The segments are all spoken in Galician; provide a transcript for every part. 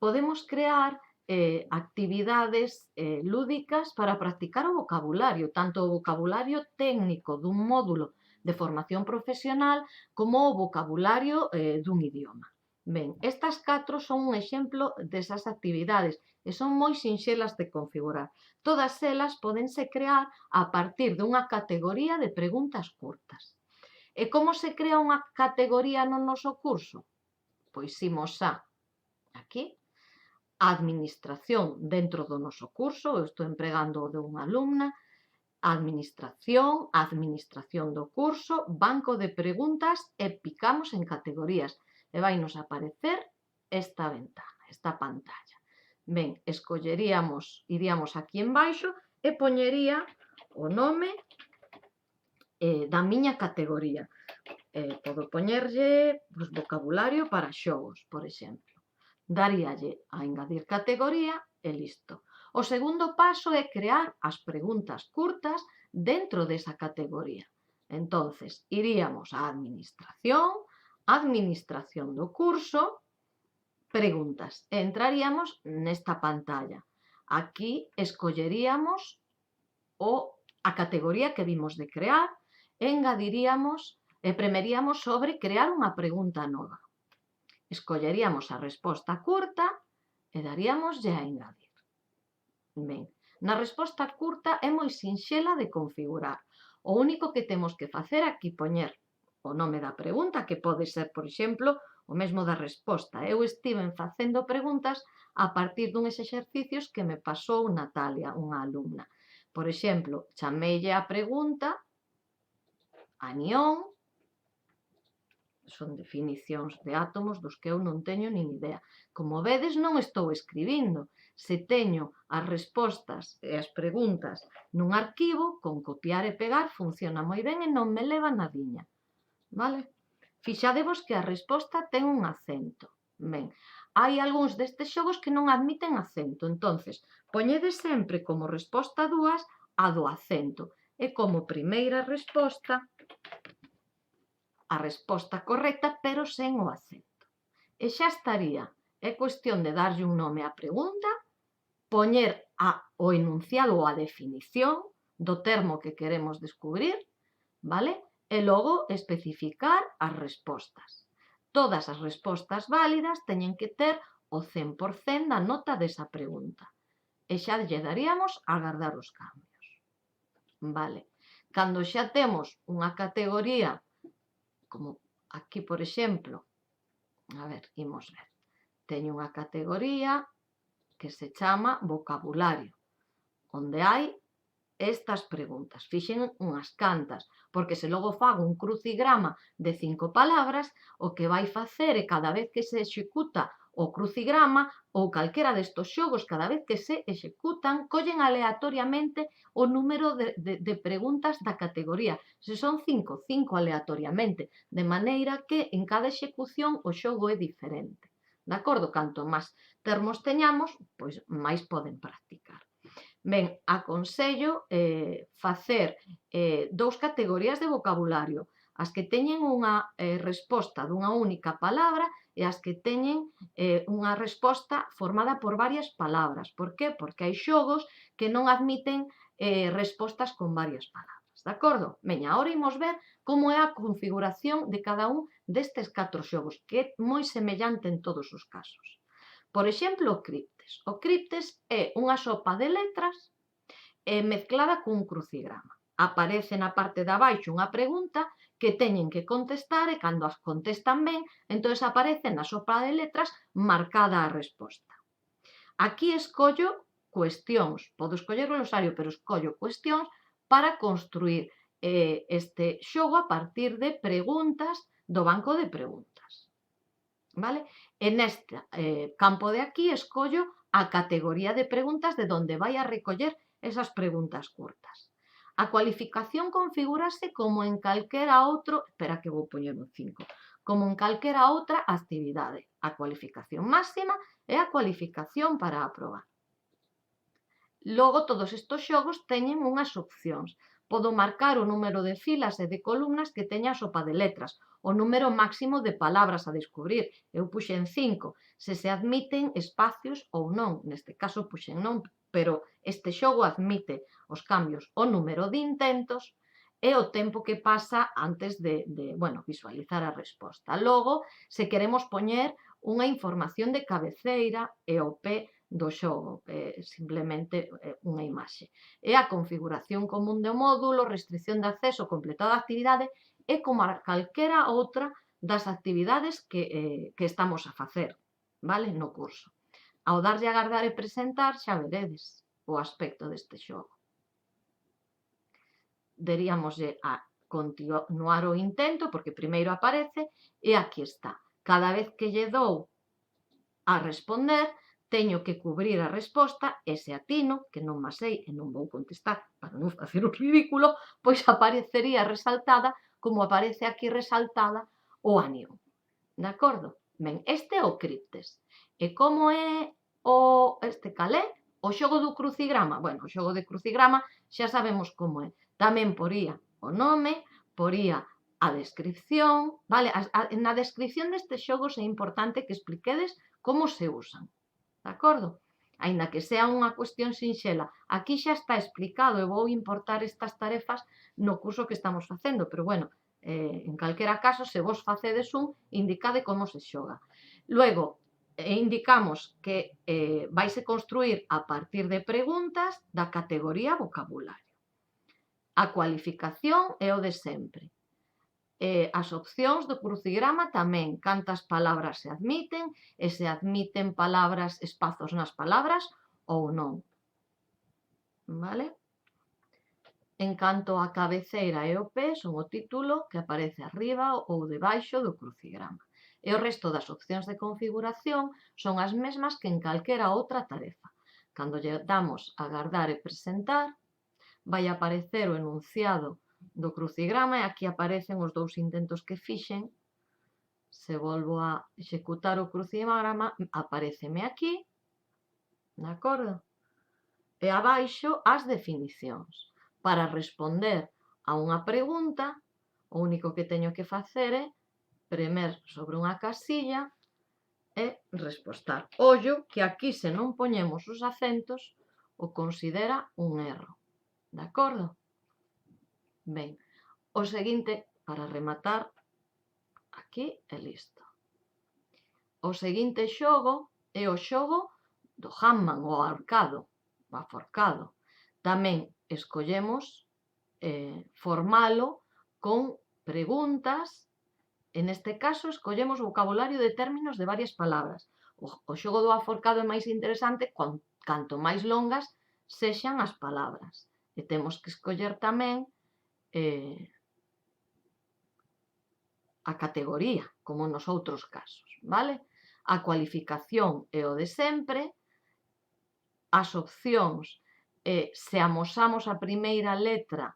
podemos crear actividades lúdicas para practicar o vocabulario, tanto o vocabulario técnico dun módulo de formación profesional como o vocabulario dun idioma. Ben, estas 4 son un exemplo desas actividades e son moi sinxelas de configurar. Todas elas podense crear a partir dunha categoría de preguntas curtas. E como se crea unha categoría no noso curso? Pois imos aquí, a administración dentro do noso curso, eu estou empregando o de unha alumna, administración do curso, banco de preguntas e picamos en categorías e vai nos aparecer esta ventana, esta pantalla. Ben, iríamos aquí en baixo e poñería o nome da miña categoría. Podo poñerlle vocabulario para xogos, por exemplo. Daríalle a engadir categoría e listo. O segundo paso é crear as preguntas curtas dentro desa categoría. Entonces, iríamos á administración do curso, preguntas, e entraríamos nesta pantalla. Aquí escolleríamos a categoría que vimos de crear e engadiríamos e premeríamos sobre crear unha pregunta nova. Escolleríamos a resposta curta e daríamoslle a engadir. Ben, na resposta curta é moi sinxela de configurar. O único que temos que facer é aquí poñer o nome da pregunta, que pode ser, por exemplo, o mesmo da resposta. Eu estiven facendo preguntas a partir duns exercicios que me pasou Natalia, unha alumna. Por exemplo, chameille a pregunta anión, son definicións de átomos dos que eu non teño nin idea. Como vedes, non estou escribindo. Se teño as respostas e as preguntas nun arquivo, con copiar e pegar funciona moi ben e non me leva nadiña. Vale? Fixadevos que a resposta ten un acento. Ben, hai algúns destes xogos que non admiten acento. Entonces, poñede sempre como resposta 2 a do acento. E como primeira resposta, a resposta correcta, pero sen o acento. E xa estaría. É cuestión de darlle un nome á pregunta, poñer o enunciado ou a definición do termo que queremos descubrir, vale? E logo especificar as respostas. Todas as respostas válidas teñen que ter o 100% da nota desa pregunta. E xa lle daríamos a agardar os cambios. Vale. Cando xa temos unha categoría, como aquí, por exemplo, a ver, imos ver. Teño unha categoría que se chama vocabulario, onde hai estas preguntas. Fixen unhas cantas, porque se logo fago un crucigrama de 5 palabras, o que vai facer é cada vez que se executa o crucigrama ou calquera destos xogos, cada vez que se executan, collen aleatoriamente o número de preguntas da categoría. Se son 5 aleatoriamente, de maneira que en cada execución o xogo é diferente. De acordo? Canto máis termos teñamos, pois máis poden practicar. Ben, aconsello facer 2 categorías de vocabulario. As que teñen unha resposta dunha única palabra e as que teñen unha resposta formada por varias palabras. Por que? Porque hai xogos que non admiten respostas con varias palabras. De acordo? Veña, agora imos ver como é a configuración de cada un destes 4 xogos, que é moi semellante en todos os casos. Por exemplo, o criptes. O criptes é unha sopa de letras mezclada cun crucigrama. Aparece na parte de abaixo unha pregunta que teñen que contestar e cando as contestan ben, entón aparece na sopa de letras marcada a resposta. Aquí escollo cuestións. Podo escoller glosario, pero escollo cuestións para construir este xogo a partir de preguntas do banco de preguntas. Vale? E neste campo de aquí escollo a categoría de preguntas de onde vai a recoller esas preguntas curtas. A cualificación configúrase como en calquera outro, espera que vou poñer un 5, como en calquera outra actividade. A cualificación máxima é a cualificación para aprobar. Logo, todos estes xogos teñen unhas opcións. podo marcar o número de filas e de columnas que teña a sopa de letras, o número máximo de palabras a descubrir. Eu puxen 5, se admiten espacios ou non. Neste caso puxen non, pero este xogo admite os cambios, o número de intentos e o tempo que pasa antes de visualizar a resposta. Logo, se queremos poñer unha información de cabeceira e o pé do xogo, simplemente unha imaxe. E a configuración común do módulo, restricción de acceso, completado a actividade, é como calquera outra das actividades que estamos a facer, vale, no curso. Ao darlle a agardar e presentar, xa veredes o aspecto deste xogo. Deríamoslle a continuar o intento, porque primeiro aparece, e aquí está. Cada vez que lle dou a responder, teño que cubrir a resposta e se atino, que non ma sei e non vou contestar para non facer o ridículo, pois aparecería resaltada como aparece aquí resaltada o anión. De acordo? Ben, este é o criptes. E como é este calé? O xogo do crucigrama. Bueno, o xogo de crucigrama xa sabemos como é. Tamén poría o nome, poría a descripción, vale? Na descripción destes xogos é importante que expliquedes como se usan. De acordo? Aínda que sea unha cuestión sinxela. Aquí xa está explicado e vou importar estas tarefas no curso que estamos facendo, pero bueno, en calquera caso, se vos facedes indicade como se xoga. Luego, indicamos que vaise construir a partir de preguntas da categoría vocabulario. A cualificación é o de sempre. As opcións do crucigrama tamén, cantas palabras se admiten e se admiten palabras, espazos nas palabras ou non. Vale? En canto a cabeceira e o pé, son o título que aparece arriba ou debaixo do crucigrama. E o resto das opcións de configuración son as mesmas que en calquera outra tarefa. Cando lle damos a agardar e presentar, vai aparecer o enunciado do crucigrama e aquí aparecen os 2 intentos que fixen. Se volvo a executar o crucigrama, apareceme aquí, de acordo? E abaixo as definicións. Para responder a unha pregunta, o único que teño que facer é premer sobre unha casilla e respostar. Ollo que aquí, se non poñemos os acentos, o considera un erro. De acordo? Ben, o seguinte, para rematar, aquí e listo. O seguinte xogo é o xogo do Hamman, o ahorcado, o aforcado. Tamén escollemos formalo con preguntas. En este caso, escollemos vocabulario de términos de varias palabras. O xogo do aforcado é máis interesante canto máis longas sexan as palabras. E temos que escoller tamén a categoría, como nos outros casos, vale? A cualificación é o de sempre, as opcións, se amosamos a primeira letra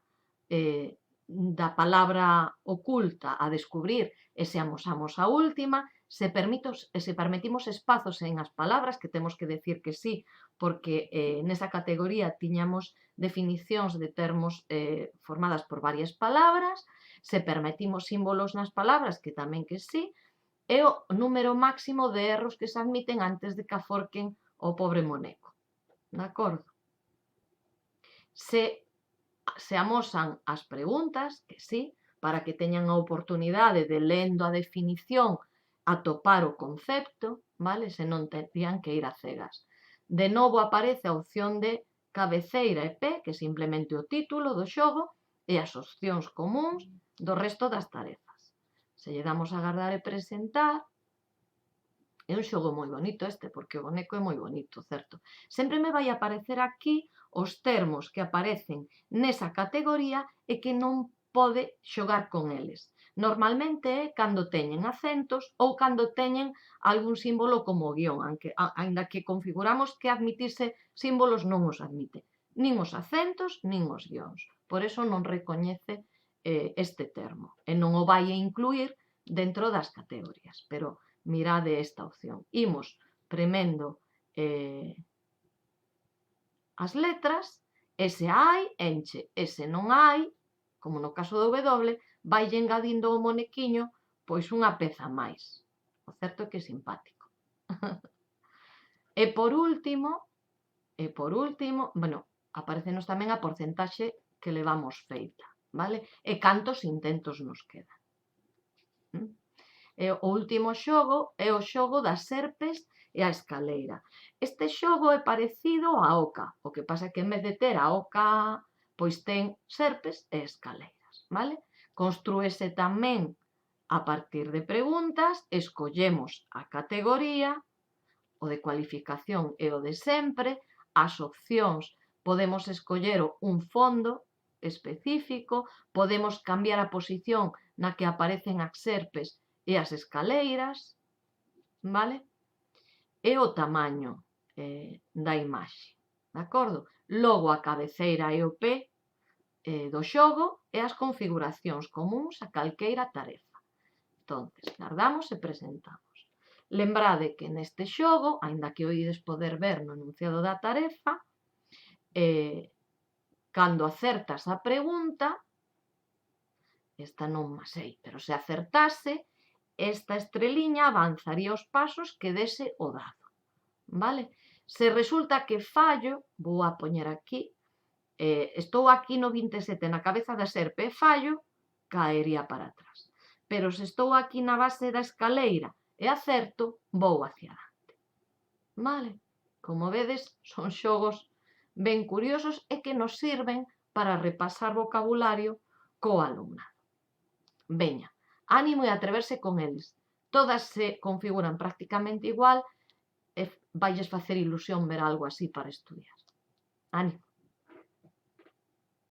da palabra oculta a descubrir e se amosamos a última, se permitimos espazos en as palabras, que temos que decir que sí, porque nesa categoría tiñamos definicións de termos formadas por varias palabras, se permitimos símbolos nas palabras, que tamén que sí, e o número máximo de erros que se admiten antes de que aforquen o pobre moneco. De acordo? Se amosan as preguntas, que sí, para que teñan a oportunidade de, lendo a definición, atopar o concepto, vale? Se non terían que ir a cegas. De novo aparece a opción de cabeceira e pé, que é simplemente o título do xogo, e as opcións comúns do resto das tarefas. Se lle damos a agardar e presentar, é un xogo moi bonito este, porque o boneco é moi bonito, certo? Sempre me vai aparecer aquí os termos que aparecen nesa categoría e que non pode xogar con eles. Normalmente é cando teñen acentos ou cando teñen algún símbolo como guión, aínda que configuramos que admitirse símbolos non os admite. Nin os acentos, nin os guións. Por eso non recoñece este termo e non o vai a incluir dentro das categorías, pero mirade esta opción. Imos premendo as letras E se hai, enche. E se non hai, como no caso do W, vai engadindo o monequiño pois unha peza máis. O certo é que é simpático. E por último, bueno, aparecenos tamén a porcentaxe que levamos feita, vale? E cantos intentos nos quedan. E o último xogo é o xogo das serpes e a escaleira. Este xogo é parecido á oca, o que pasa é que en vez de ter a oca, pois ten serpes e escaleiras, vale? Construíse tamén a partir de preguntas, escollemos a categoría, o de cualificación e o de sempre, as opcións, podemos escoller un fondo específico, podemos cambiar a posición na que aparecen as serpes e as escaleiras, vale? E o tamaño da imaxe, de acordo? Logo a cabeceira e o P do xogo e as configuracións comúns a calqueira tarefa. Entonces, guardamos e presentamos. Lembrade que neste xogo, aínda que o ides poder ver no enunciado da tarefa, cando acertas a pregunta, esta non ma sei, pero se acertase, esta estreliña avanzaría os pasos que dese o dado, vale? Se resulta que fallo, vou a poñer aquí, estou aquí no 27 na cabeza da serpe e fallo, caería para atrás. Pero se estou aquí na base da escaleira e acerto, vou hacia adiante. Vale? Como vedes, son xogos ben curiosos e que nos sirven para repasar vocabulario co alumnado. Veña, ánimo e atreverse con eles. Todas se configuran prácticamente igual e vailles facer ilusión ver algo así para estudiar. Ánimo.